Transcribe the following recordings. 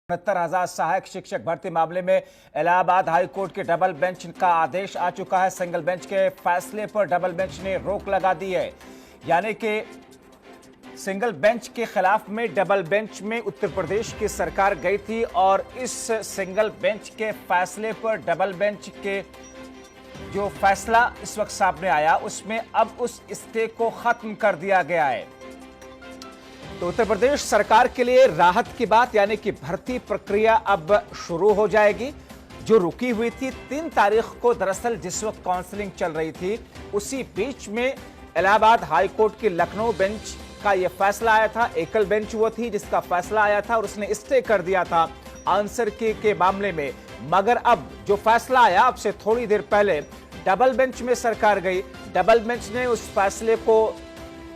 69,000 सहायक शिक्षक भर्ती मामले में इलाहाबाद हाई कोर्ट के डबल बेंच का आदेश आ चुका है। सिंगल बेंच के फैसले पर डबल बेंच ने रोक लगा दी है। यानी कि सिंगल बेंच के खिलाफ में डबल बेंच में उत्तर प्रदेश की सरकार गई थी और इस सिंगल बेंच के फैसले पर डबल बेंच के जो फैसला इस वक्त सामने आया उसमें अब उस स्टे को खत्म कर दिया गया है। तो उत्तर प्रदेश सरकार के लिए राहत की बात, यानी कि भर्ती प्रक्रिया अब शुरू हो जाएगी। जो रुकी हुई थी 3 तारीख को, दरअसल जिस वक्त काउंसलिंग चल रही थी उसी बीच में इलाहाबाद हाई कोर्ट की लखनऊ बेंच का यह फैसला आया था। एकल बेंच वो थी जिसका फैसला आया था और उसने स्टे कर दिया था आंसर की के मामले में। मगर अब जो फैसला आया, अब से थोड़ी देर पहले डबल बेंच में सरकार गई, डबल बेंच ने उस फैसले को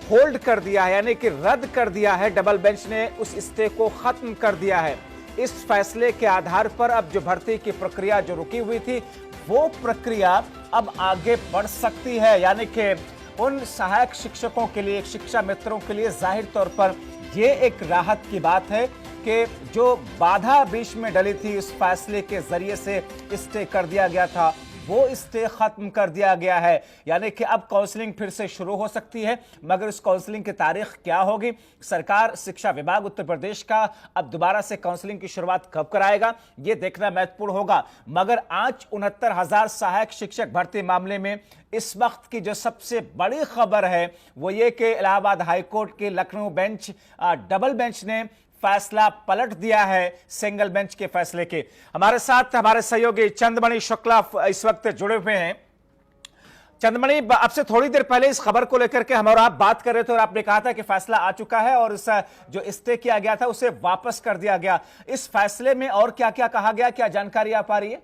होल्ड कर दिया है, यानी कि रद्द कर दिया है। डबल बेंच ने उस स्टे को खत्म कर दिया है। इस फैसले के आधार पर अब जो भर्ती की प्रक्रिया जो रुकी हुई थी वो प्रक्रिया अब आगे बढ़ सकती है। यानी कि उन सहायक शिक्षकों के लिए, शिक्षा मित्रों के लिए जाहिर तौर पर ये एक राहत की बात है कि जो बाधा बीच में डली थी उस फैसले के जरिए से स्टे कर दिया गया था, वो स्टे खत्म कर दिया गया है। यानी कि अब काउंसलिंग फिर से शुरू हो सकती है। मगर उस काउंसलिंग की तारीख क्या होगी, सरकार, शिक्षा विभाग उत्तर प्रदेश का अब दोबारा से काउंसलिंग की शुरुआत कब कराएगा, ये देखना महत्वपूर्ण होगा। मगर आज 69,000 सहायक शिक्षक भर्ती मामले में इस वक्त की जो सबसे बड़ी खबर है वो ये कि इलाहाबाद हाईकोर्ट के लखनऊ बेंच, डबल बेंच ने फैसला पलट दिया है सिंगल बेंच के फैसले के। हमारे साथ हमारे सहयोगी चंद्रमणि शुक्ला इस वक्त जुड़े हुए हैं। चंद्रमणि, आपसे थोड़ी देर पहले इस खबर को लेकर के हम और आप बात कर रहे थे और आपने कहा था कि फैसला आ चुका है और इस जो स्टे किया गया था उसे वापस कर दिया गया। इस फैसले में और क्या क्या कहा गया, क्या जानकारी आ पा रही है?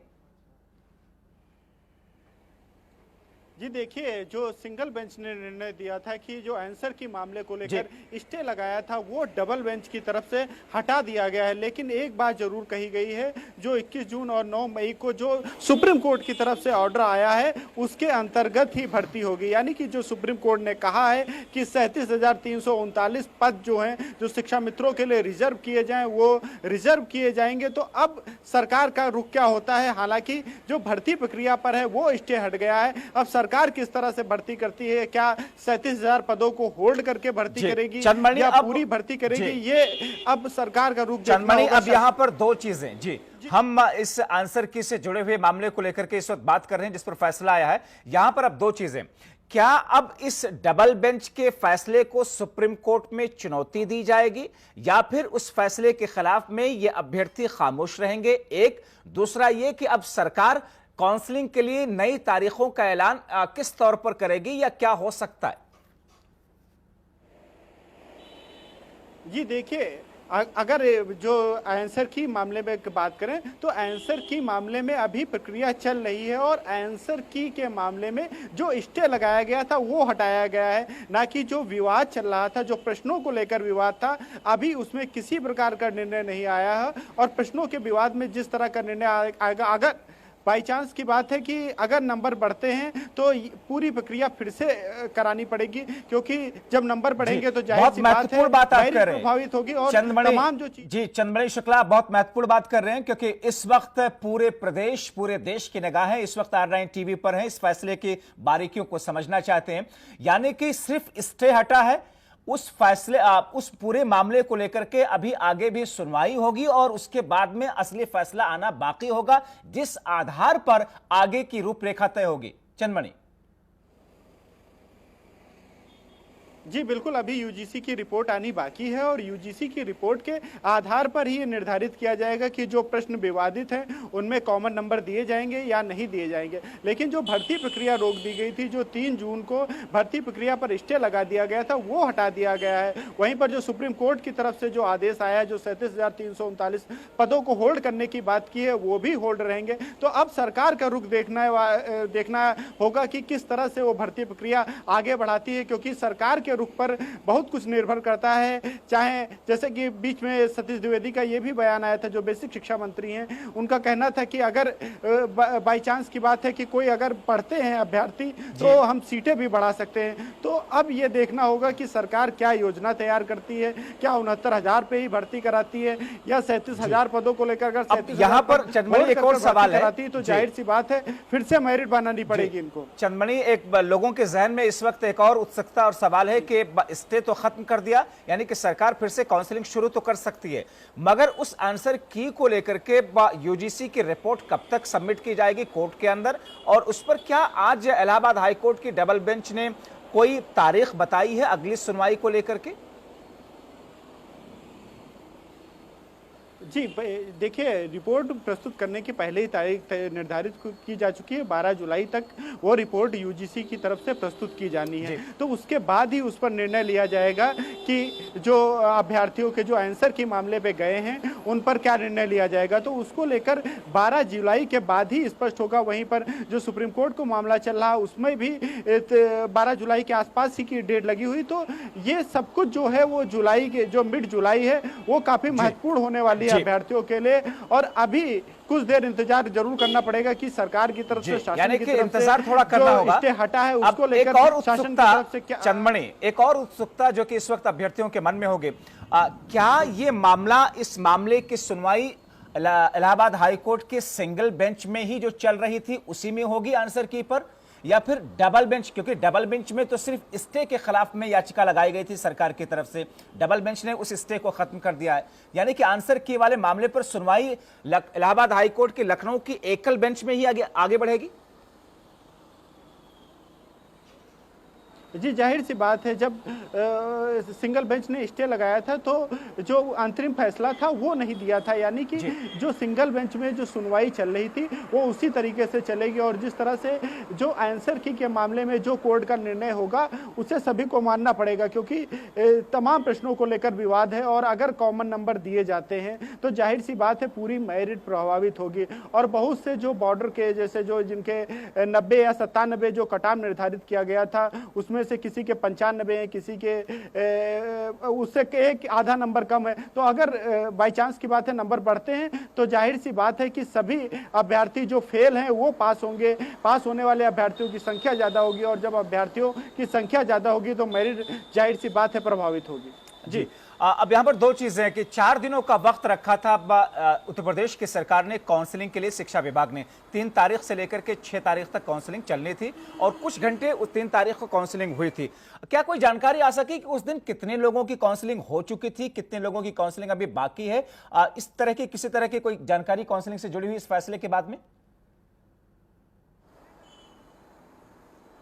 जी देखिए, जो सिंगल बेंच ने निर्णय दिया था कि जो आंसर की मामले को लेकर स्टे लगाया था वो डबल बेंच की तरफ से हटा दिया गया है। लेकिन एक बात जरूर कही गई है, जो 21 जून और 9 मई को जो सुप्रीम कोर्ट की तरफ से ऑर्डर आया है उसके अंतर्गत ही भर्ती होगी। यानी कि जो सुप्रीम कोर्ट ने कहा है कि 37,339 पद जो हैं, जो शिक्षा मित्रों के लिए रिजर्व किए जाएं, वो रिजर्व किए जाएंगे। तो अब सरकार का रुख क्या होता है? हालांकि जो भर्ती प्रक्रिया पर है वो स्टे हट गया है। अब सरकार किस तरह से भर्ती करती है, क्या 37,000 पदों को होल्ड करके भर्ती करेगी या पूरी भर्ती करेगी, ये अब सरकार का रुख देखना होगा। अब यहाँ पर 2 चीजें जी, हम इस आंसर की से जुड़े हुए मामले को लेकर के इस वक्त बात कर रहे हैं जिस पर फैसला आया है। यहां पर अब 2 चीजें, क्या अब इस डबल बेंच के फैसले को सुप्रीम कोर्ट में चुनौती दी जाएगी या फिर उस फैसले के खिलाफ में ये अभ्यर्थी खामोश रहेंगे? एक, दूसरा ये कि अब सरकार काउंसलिंग के लिए नई तारीखों का ऐलान किस तौर पर करेगी या क्या हो सकता है? जी देखिए, अगर जो आंसर की मामले में बात करें तो आंसर की मामले में अभी प्रक्रिया चल रही है और आंसर की के मामले में जो स्टे लगाया गया था वो हटाया गया है, ना कि जो विवाद चल रहा था, जो प्रश्नों को लेकर विवाद था, अभी उसमें किसी प्रकार का निर्णय नहीं आया है। और प्रश्नों के विवाद में जिस तरह का निर्णय आएगा, अगर बाई चांस की बात है कि अगर नंबर बढ़ते हैं तो पूरी प्रक्रिया फिर से करानी पड़ेगी, क्योंकि जब नंबर बढ़ेंगे तो जाहिर सी बात है प्रभावित होगी और तमाम जो जी। चंद्रमणि शुक्ला बहुत महत्वपूर्ण बात कर रहे हैं, क्योंकि इस वक्त पूरे प्रदेश, पूरे देश की निगाहें इस वक्त R9 टीवी पर है। इस फैसले की बारीकियों को समझना चाहते हैं। यानी कि सिर्फ स्टे हटा है, उस फैसले, उस पूरे मामले को लेकर के अभी आगे भी सुनवाई होगी और उसके बाद में असली फैसला आना बाकी होगा, जिस आधार पर आगे की रूपरेखा तय होगी। चंद्रमणि जी बिल्कुल, अभी यूजीसी की रिपोर्ट आनी बाकी है और यूजीसी की रिपोर्ट के आधार पर ही निर्धारित किया जाएगा कि जो प्रश्न विवादित हैं उनमें कॉमन नंबर दिए जाएंगे या नहीं दिए जाएंगे। लेकिन जो भर्ती प्रक्रिया रोक दी गई थी, जो 3 जून को भर्ती प्रक्रिया पर स्टे लगा दिया गया था, वो हटा दिया गया है। वहीं पर जो सुप्रीम कोर्ट की तरफ से जो आदेश आया, जो 37,339 पदों को होल्ड करने की बात की है, वो भी होल्ड रहेंगे। तो अब सरकार का रुख देखना होगा कि किस तरह से वो भर्ती प्रक्रिया आगे बढ़ाती है, क्योंकि सरकार के रुख पर बहुत कुछ निर्भर करता है। चाहे जैसे कि बीच में सतीश द्विवेदी का ये भी बयान आया था, जो बेसिक शिक्षा मंत्री हैं, उनका कहना था कि अगर बाई चांस की बात है कि कोई अगर पढ़ते हैं अभ्यर्थी तो हम सीटें भी बढ़ा सकते हैं। तो अब ये देखना होगा कि सरकार क्या योजना तैयार करती है, क्या 69,000 पे ही भर्ती कराती है या 37,000 पदों को लेकर अगर 37,000 यहाँ पर चंदमणि एक और सवाल है, तो जाहिर सी बात है फिर से मेरिट बनानी पड़ेगी इनको। चंदमणि, एक लोगों के जहन में इस वक्त एक और उत्सुकता और सवाल है कि स्टे तो खत्म कर दिया, यानी कि सरकार फिर से काउंसलिंग शुरू तो कर सकती है, मगर उस आंसर की को लेकर के यूजीसी की रिपोर्ट कब तक सबमिट की जाएगी कोर्ट के अंदर, और उस पर क्या आज इलाहाबाद हाईकोर्ट की डबल बेंच ने कोई तारीख बताई है अगली सुनवाई को लेकर के? जी देखिए, रिपोर्ट प्रस्तुत करने की पहले ही तारीख निर्धारित की जा चुकी है। 12 जुलाई तक वो रिपोर्ट यूजीसी की तरफ से प्रस्तुत की जानी है, तो उसके बाद ही उस पर निर्णय लिया जाएगा कि जो अभ्यर्थियों के जो आंसर के मामले पे गए हैं उन पर क्या निर्णय लिया जाएगा। तो उसको लेकर 12 जुलाई के बाद ही स्पष्ट होगा। वहीं पर जो सुप्रीम कोर्ट को मामला चल रहा उसमें भी 12 जुलाई के आसपास ही की डेट लगी हुई। तो ये सब कुछ जो है वो जुलाई के जो मिड जुलाई है वो काफी महत्वपूर्ण होने वाली है अभ्यर्थियों के लिए, और अभी कुछ देर इंतजार जरूर करना पड़ेगा कि सरकार की तरफ से, शासन की तरफ इंतजार थोड़ा करना होगा। स्टे हटा है उसको लेकर शासन की तरफ से क्या चंदमणि, एक और उत्सुकता जो कि इस वक्त अभ्यर्थियों के मन में होगी, क्या ये मामला, इस मामले की सुनवाई इलाहाबाद हाईकोर्ट के सिंगल बेंच में ही जो चल रही थी उसी में होगी आंसर की पर, या फिर डबल बेंच? क्योंकि डबल बेंच में तो सिर्फ स्टे के खिलाफ में याचिका लगाई गई थी सरकार की तरफ से, डबल बेंच ने उस स्टे को खत्म कर दिया है, यानी कि आंसर की वाले मामले पर सुनवाई इलाहाबाद हाईकोर्ट के लखनऊ की एकल बेंच में ही आगे बढ़ेगी। जी जाहिर सी बात है, जब सिंगल बेंच ने स्टे लगाया था तो जो अंतरिम फैसला था वो नहीं दिया था, यानी कि जो सिंगल बेंच में जो सुनवाई चल रही थी वो उसी तरीके से चलेगी, और जिस तरह से जो आंसर की के मामले में जो कोर्ट का निर्णय होगा उसे सभी को मानना पड़ेगा, क्योंकि तमाम प्रश्नों को लेकर विवाद है, और अगर कॉमन नंबर दिए जाते हैं तो जाहिर सी बात है पूरी मेरिट प्रभावित होगी। और बहुत से जो बॉर्डर के जैसे जो जिनके 90 या 97 जो कटाव निर्धारित किया गया था उसमें से किसी के 95 है, किसी के उससे एक आधा नंबर कम है, तो अगर बाई चांस की बात है नंबर बढ़ते हैं तो जाहिर सी बात है कि सभी अभ्यर्थी जो फेल हैं वो पास होंगे, पास होने वाले अभ्यर्थियों की संख्या ज्यादा होगी, और जब अभ्यर्थियों की संख्या ज्यादा होगी तो मेरिट जाहिर सी बात है प्रभावित होगी। जी अब यहां पर दो चीजें हैं कि 4 दिनों का वक्त रखा था उत्तर प्रदेश की सरकार ने काउंसलिंग के लिए, शिक्षा विभाग ने 3 तारीख से लेकर के 6 तारीख तक काउंसलिंग चलनी थी, और कुछ घंटे उस 3 तारीख को काउंसलिंग हुई थी। क्या कोई जानकारी आ सकी कि उस दिन कितने लोगों की काउंसलिंग हो चुकी थी, कितने लोगों की काउंसलिंग अभी बाकी है? इस तरह की किसी तरह की कोई जानकारी काउंसलिंग से जुड़ी हुई इस फैसले के बाद में?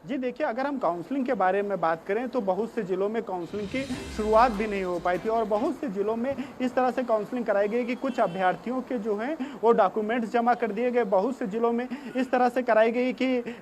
जी देखिए, अगर हम काउंसलिंग के बारे में बात करें तो बहुत से जिलों में काउंसलिंग की शुरुआत भी नहीं हो पाई थी, और बहुत से जिलों में इस तरह से काउंसलिंग कराई गई कि कुछ अभ्यर्थियों के जो हैं वो डॉक्यूमेंट्स जमा कर दिए गए। बहुत से जिलों में इस तरह से कराई गई कि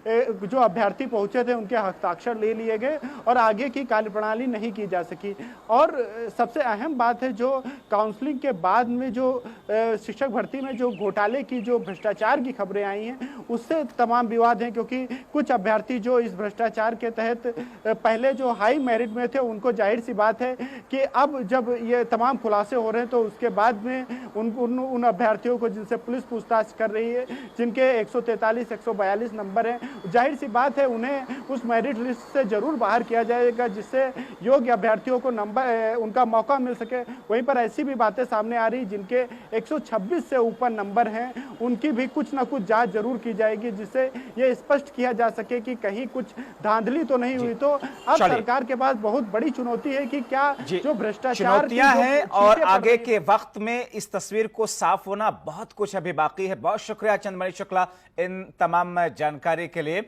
जो अभ्यर्थी पहुंचे थे उनके हस्ताक्षर ले लिए गए और आगे की कार्यप्रणाली नहीं की जा सकी। और सबसे अहम बात है, जो काउंसलिंग के बाद में जो शिक्षक भर्ती में जो घोटाले की, जो भ्रष्टाचार की खबरें आई हैं उससे तमाम विवाद हैं, क्योंकि कुछ अभ्यर्थी जो इस भ्रष्टाचार के तहत पहले जो हाई मेरिट में थे उनको जाहिर सी बात है कि अब जब ये तमाम खुलासे हो रहे हैं तो उसके बाद में उन अभ्यर्थियों को जिनसे पुलिस पूछताछ कर रही है, जिनके 143 142 नंबर हैं, जाहिर सी बात है उन्हें उस मेरिट लिस्ट से जरूर बाहर किया जाएगा, जिससे योग्य अभ्यर्थियों को नंबर उनका मौका मिल सके। वहीं पर ऐसी भी बातें सामने आ रही जिनके 126 से ऊपर नंबर हैं उनकी भी कुछ ना कुछ जांच जरूर की जाएगी, जिससे ये स्पष्ट किया जा सके कि कहीं कुछ धांधली तो नहीं हुई। तो अब सरकार के पास बहुत बड़ी चुनौती है कि क्या जो भ्रष्टाचार चुनौतियां हैं और आगे के वक्त में इस तस्वीर को साफ होना बहुत कुछ अभी बाकी है। बहुत शुक्रिया चंदमणि शुक्ला इन तमाम जानकारी के लिए।